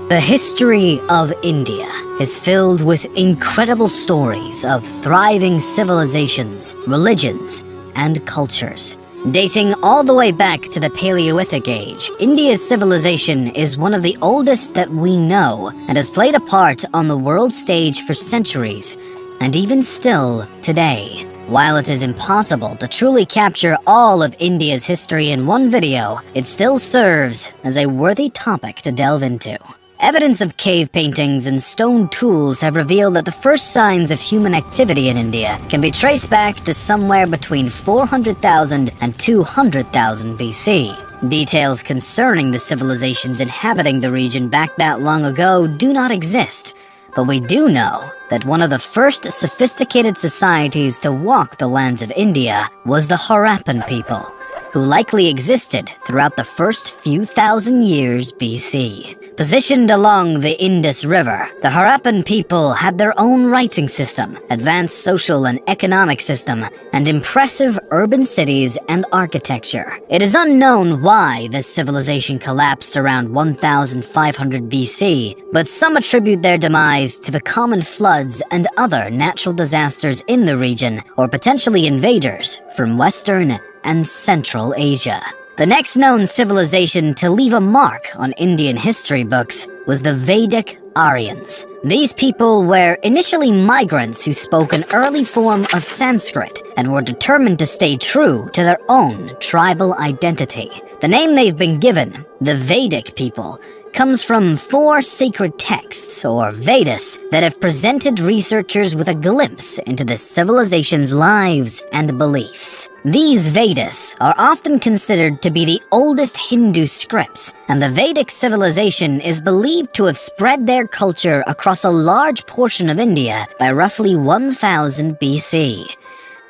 The history of India is filled with incredible stories of thriving civilizations, religions, and cultures. Dating all the way back to the Paleolithic Age, India's civilization is one of the oldest that we know and has played a part on the world stage for centuries, and even still today. While it is impossible to truly capture all of India's history in one video, it still serves as a worthy topic to delve into. Evidence of cave paintings and stone tools have revealed that the first signs of human activity in India can be traced back to somewhere between 400,000 and 200,000 BC. Details concerning the civilizations inhabiting the region back that long ago do not exist, but we do know that one of the first sophisticated societies to walk the lands of India was the Harappan people, who likely existed throughout the first few thousand years BC. Positioned along the Indus River, the Harappan people had their own writing system, advanced social and economic system, and impressive urban cities and architecture. It is unknown why this civilization collapsed around 1500 BC, but some attribute their demise to the common floods and other natural disasters in the region, or potentially invaders from Western and Central Asia. The next known civilization to leave a mark on Indian history books was the Vedic Aryans. These people were initially migrants who spoke an early form of Sanskrit and were determined to stay true to their own tribal identity. The name they've been given, the Vedic people, comes from 4 sacred texts, or Vedas, that have presented researchers with a glimpse into the civilization's lives and beliefs. These Vedas are often considered to be the oldest Hindu scripts, and the Vedic civilization is believed to have spread their culture across a large portion of India by roughly 1000 BC.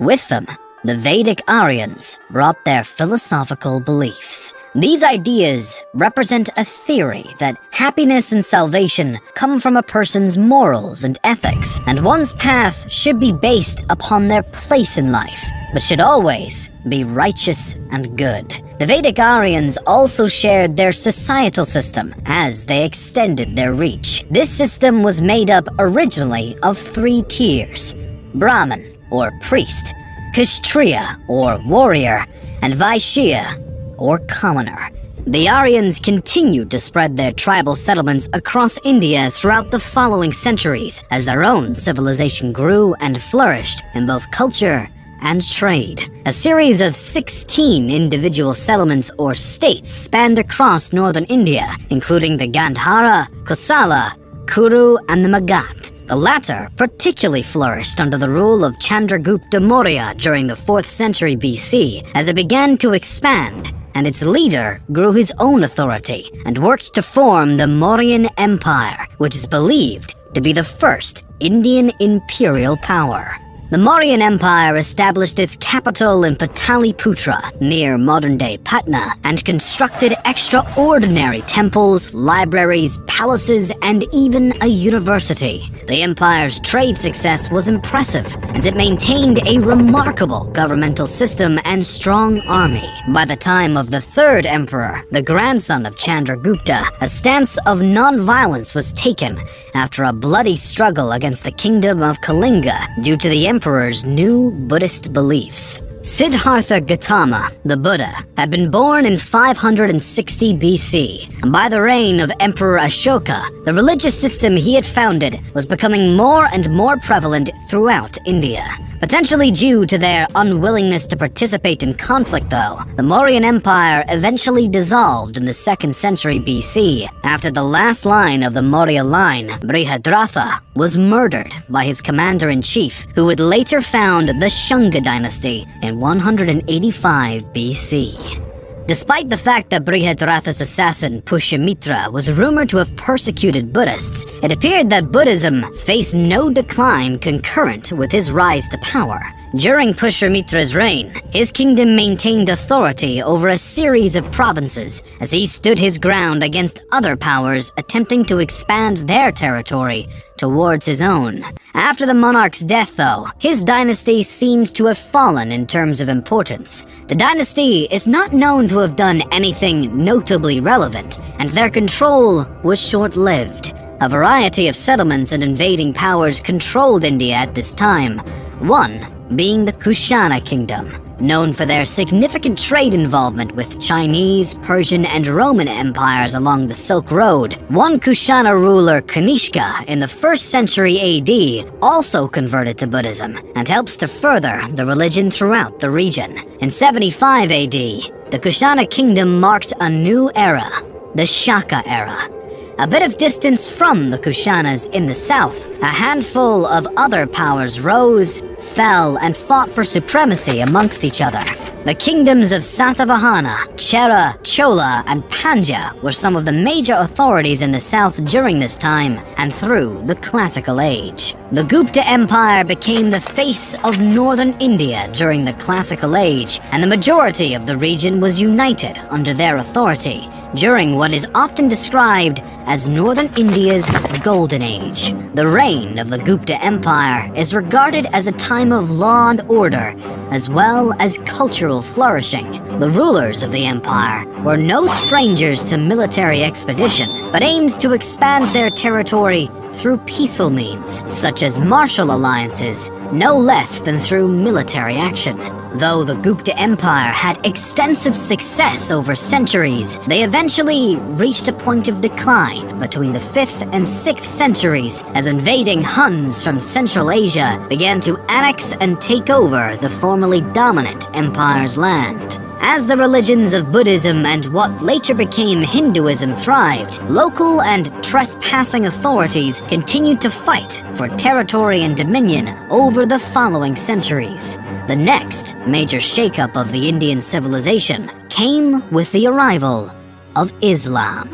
With them, the Vedic Aryans brought their philosophical beliefs. These ideas represent a theory that happiness and salvation come from a person's morals and ethics, and one's path should be based upon their place in life, but should always be righteous and good. The Vedic Aryans also shared their societal system as they extended their reach. This system was made up originally of 3 tiers: Brahmin, or priest, Kshatriya, or warrior, and Vaishya, or commoner. The Aryans continued to spread their tribal settlements across India throughout the following centuries as their own civilization grew and flourished in both culture and trade. A series of 16 individual settlements or states spanned across northern India, including the Gandhara, Kosala, Kuru, and the Magadha. The latter particularly flourished under the rule of Chandragupta Maurya during the 4th century BC as it began to expand, and its leader grew his own authority and worked to form the Mauryan Empire, which is believed to be the first Indian imperial power. The Mauryan Empire established its capital in Pataliputra, near modern-day Patna, and constructed extraordinary temples, libraries, palaces, and even a university. The empire's trade success was impressive, and it maintained a remarkable governmental system and strong army. By the time of the 3rd emperor, the grandson of Chandragupta, a stance of non-violence was taken after a bloody struggle against the kingdom of Kalinga due to the emperor's new Buddhist beliefs. Siddhartha Gautama, the Buddha, had been born in 560 BC, and by the reign of Emperor Ashoka, the religious system he had founded was becoming more and more prevalent throughout India. Potentially due to their unwillingness to participate in conflict, though, the Mauryan Empire eventually dissolved in the 2nd century BC after the last line of the Maurya line, Brihadratha, was murdered by his commander-in-chief, who would later found the Shunga dynasty in 185 BC. Despite the fact that Brihadratha's assassin Pushyamitra was rumored to have persecuted Buddhists, it appeared that Buddhism faced no decline concurrent with his rise to power. During Pushpamitra's reign, his kingdom maintained authority over a series of provinces as he stood his ground against other powers attempting to expand their territory towards his own. After the monarch's death, though, his dynasty seems to have fallen in terms of importance. The dynasty is not known to have done anything notably relevant, and their control was short-lived. A variety of settlements and invading powers controlled India at this time, one being the Kushana kingdom, known for their significant trade involvement with Chinese, Persian, and Roman empires along the Silk Road. One Kushana ruler, Kanishka, in the 1st century AD, also converted to Buddhism and helps to further the religion throughout the region. In 75 AD, the Kushana kingdom marked a new era, the Shaka era. A bit of distance from the Kushanas in the south, a handful of other powers rose, fell, and fought for supremacy amongst each other. The kingdoms of Satavahana, Chera, Chola, and Pandya were some of the major authorities in the south during this time and through the Classical Age. The Gupta Empire became the face of northern India during the Classical Age, and the majority of the region was united under their authority during what is often described as northern India's Golden Age. The reign of the Gupta Empire is regarded as a time of law and order, as well as cultural flourishing. The rulers of the empire were no strangers to military expedition, but aimed to expand their territory through peaceful means, such as martial alliances, no less than through military action. Though the Gupta Empire had extensive success over centuries, they eventually reached a point of decline between the 5th and 6th centuries as invading Huns from Central Asia began to annex and take over the formerly dominant empire's land. As the religions of Buddhism and what later became Hinduism thrived, local and trespassing authorities continued to fight for territory and dominion over the following centuries. The next major shakeup of the Indian civilization came with the arrival of Islam.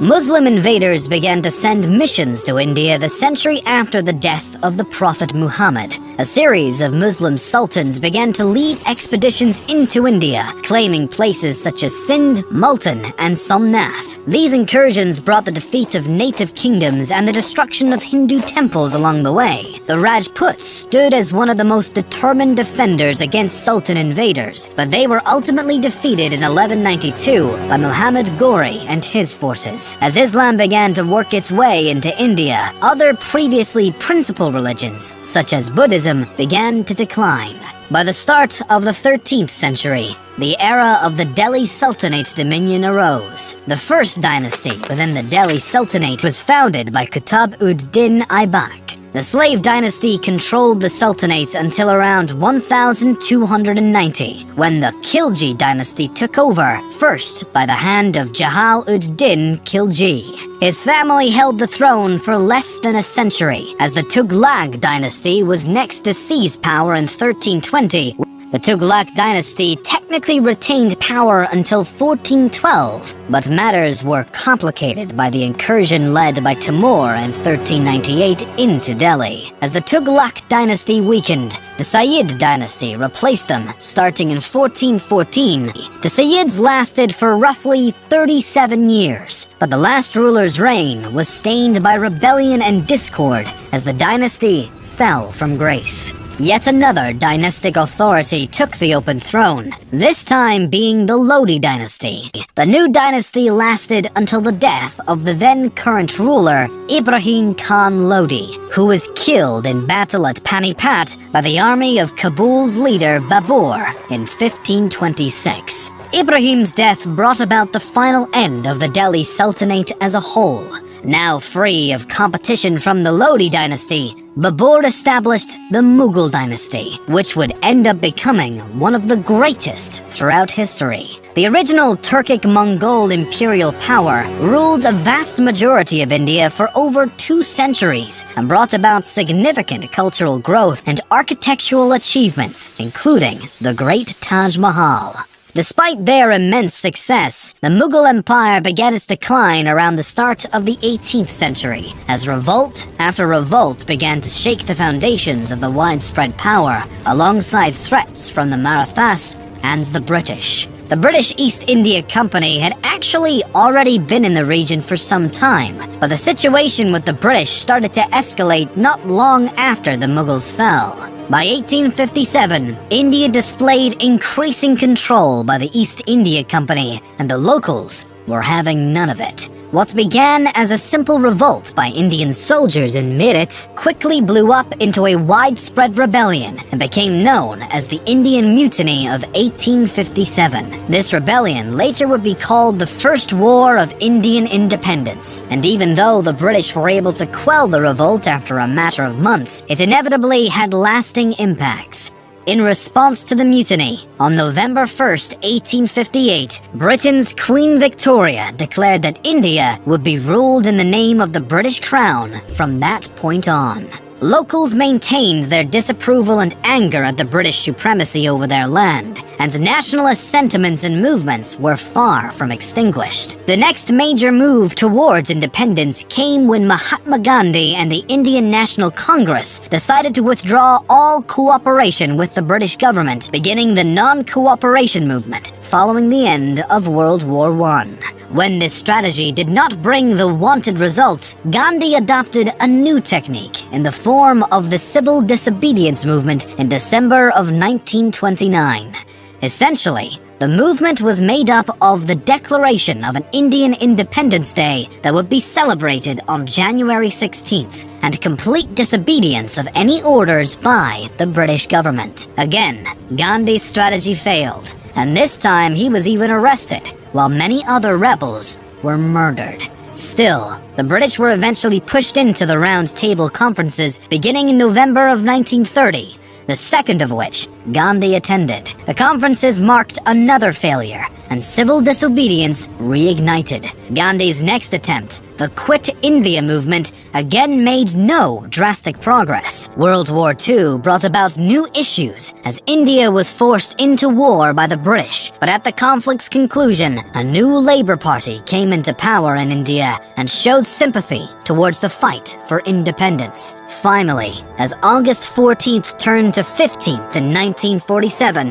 Muslim invaders began to send missions to India the century after the death of the Prophet Muhammad. A series of Muslim sultans began to lead expeditions into India, claiming places such as Sindh, Multan, and Somnath. These incursions brought the defeat of native kingdoms and the destruction of Hindu temples along the way. The Rajputs stood as one of the most determined defenders against Sultan invaders, but they were ultimately defeated in 1192 by Muhammad Ghori and his forces. As Islam began to work its way into India, other previously principal religions, such as Buddhism, began to decline. By the start of the 13th century, the era of the Delhi Sultanate's dominion arose. The first dynasty within the Delhi Sultanate was founded by Qutb-ud-Din Aibak. The slave dynasty controlled the Sultanate until around 1290, when the Khilji dynasty took over, first by the hand of Jahal-ud-Din Khilji. His family held the throne for less than a century, as the Tughlaq dynasty was next to seize power in 1320. The Tughlaq dynasty technically retained power until 1412, but matters were complicated by the incursion led by Timur in 1398 into Delhi. As the Tughlaq dynasty weakened, the Sayyid dynasty replaced them, starting in 1414. The Sayyids lasted for roughly 37 years, but the last ruler's reign was stained by rebellion and discord as the dynasty fell from grace. Yet another dynastic authority took the open throne, this time being the Lodi dynasty. The new dynasty lasted until the death of the then current ruler, Ibrahim Khan Lodi, who was killed in battle at Panipat by the army of Kabul's leader Babur in 1526. Ibrahim's death brought about the final end of the Delhi Sultanate as a whole. Now free of competition from the Lodi dynasty, Babur established the Mughal dynasty, which would end up becoming one of the greatest throughout history. The original Turkic-Mongol imperial power ruled a vast majority of India for over 2 centuries and brought about significant cultural growth and architectural achievements, including the Great Taj Mahal. Despite their immense success, the Mughal Empire began its decline around the start of the 18th century, as revolt after revolt began to shake the foundations of the widespread power, alongside threats from the Marathas and the British. The British East India Company had actually already been in the region for some time, but the situation with the British started to escalate not long after the Mughals fell. By 1857, India displayed increasing control by the East India Company, and the locals were having none of it. What began as a simple revolt by Indian soldiers in Meerut quickly blew up into a widespread rebellion and became known as the Indian Mutiny of 1857. This rebellion later would be called the First War of Indian Independence, and even though the British were able to quell the revolt after a matter of months, it inevitably had lasting impacts. In response to the mutiny, on November 1st, 1858, Britain's Queen Victoria declared that India would be ruled in the name of the British Crown from that point on. Locals maintained their disapproval and anger at the British supremacy over their land, and nationalist sentiments and movements were far from extinguished. The next major move towards independence came when Mahatma Gandhi and the Indian National Congress decided to withdraw all cooperation with the British government, beginning the non-cooperation movement following the end of World War I. When this strategy did not bring the wanted results, Gandhi adopted a new technique in the form of the civil disobedience movement in December of 1929. Essentially, the movement was made up of the declaration of an Indian Independence Day that would be celebrated on January 16th, and complete disobedience of any orders by the British government. Again, Gandhi's strategy failed, and this time he was even arrested, while many other rebels were murdered. Still, the British were eventually pushed into the Round Table Conferences beginning in November of 1930, the second of which Gandhi attended. The conferences marked another failure, and civil disobedience reignited. Gandhi's next attempt, the Quit India movement, again made no drastic progress. World War II brought about new issues as India was forced into war by the British, but at the conflict's conclusion, a new Labour Party came into power in India and showed sympathy towards the fight for independence. Finally, as August 14th turned to 15th in 1947,